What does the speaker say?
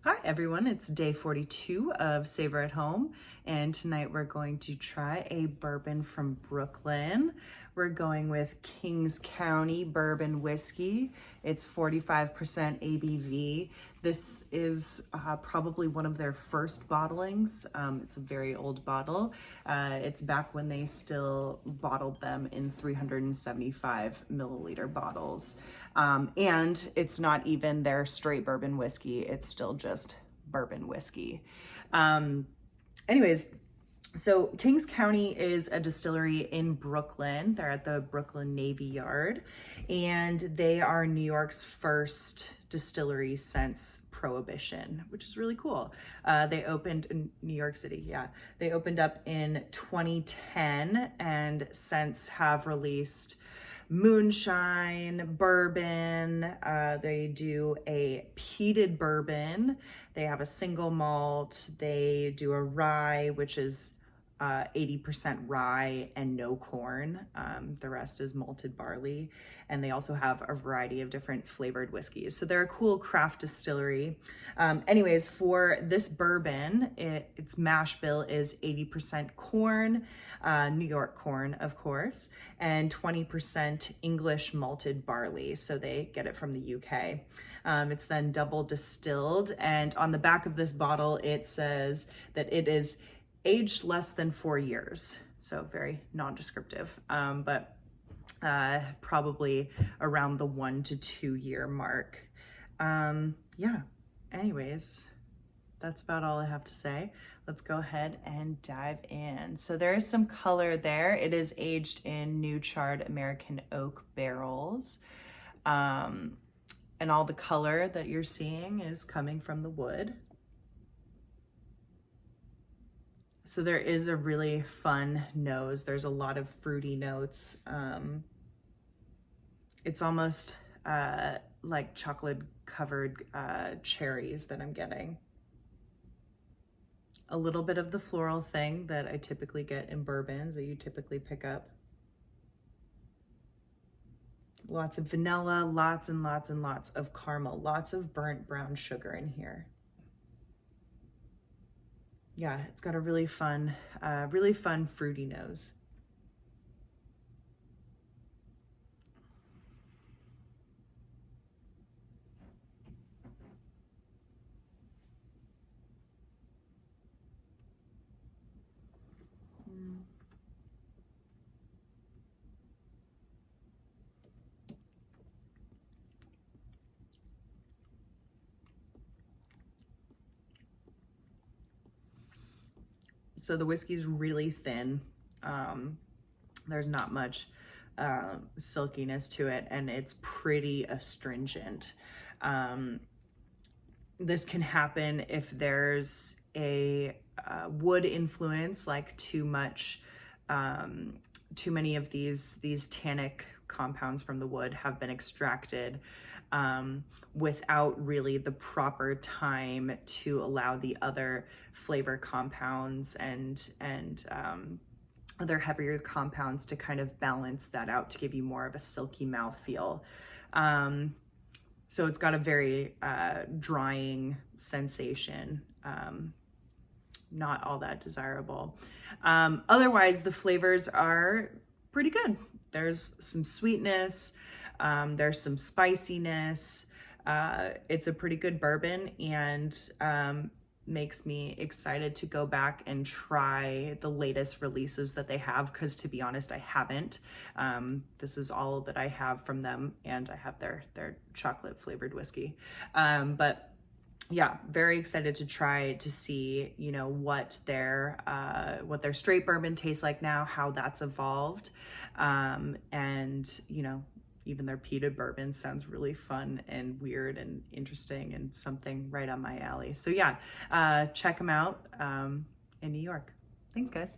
Hi everyone, it's day 42 of Savor at Home, and tonight we're going to try a bourbon from Brooklyn. We're going with County Bourbon Whiskey. It's 45% ABV. This is probably one of their first bottlings. It's a very old bottle. It's back when they still bottled them in 375 milliliter bottles. And it's not even their straight bourbon whiskey. It's still just bourbon whiskey. Anyways, so Kings County is a distillery in Brooklyn. They're at the Brooklyn Navy Yard, and they are New York's first distillery since Prohibition, which is really cool. They opened in New York City. Yeah, they opened up in 2010 and since have released moonshine, bourbon. They do a peated bourbon. They have a single malt. They do a rye, which is 80% rye and no corn. The rest is malted barley. And they also have a variety of different flavored whiskeys. So they're a cool craft distillery. Anyways, for this bourbon, its mash bill is 80% corn, New York corn, of course, and 20% English malted barley. So they get it from the UK. It's then double distilled. And on the back of this bottle, it says that it is aged less than 4 years. So very non-descriptive, but probably around the 1 to 2 year mark. Yeah, anyways, that's about all I have to say. Let's go ahead and dive in. So there is some color there. It is aged in new charred American oak barrels. And all the color that you're seeing is coming from the wood. So there is a really fun nose. There's a lot of fruity notes. It's almost like chocolate covered cherries that I'm getting. A little bit of the floral thing that I typically get in bourbons that you typically pick up. Lots of vanilla, lots and lots and lots of caramel, lots of burnt brown sugar in here. Yeah, it's got a really fun fruity nose. So the whiskey's really thin. There's not much silkiness to it, and it's pretty astringent. This can happen if there's a wood influence, like too many of these tannic compounds from the wood have been extracted without really the proper time to allow the other flavor compounds and other heavier compounds to kind of balance that out to give you more of a silky mouthfeel. So it's got a very drying sensation, not all that desirable. Otherwise, the flavors are pretty good. There's some sweetness, there's some spiciness. It's a pretty good bourbon, and makes me excited to go back and try the latest releases that they have, because to be honest, I haven't. This is all that I have from them, and I have their chocolate flavored whiskey. But yeah, very excited to try to see, you know, what their straight bourbon tastes like now, how that's evolved. And you know, even their peated bourbon sounds really fun and weird and interesting and something right on my alley. So yeah, check them out in New York. Thanks, guys.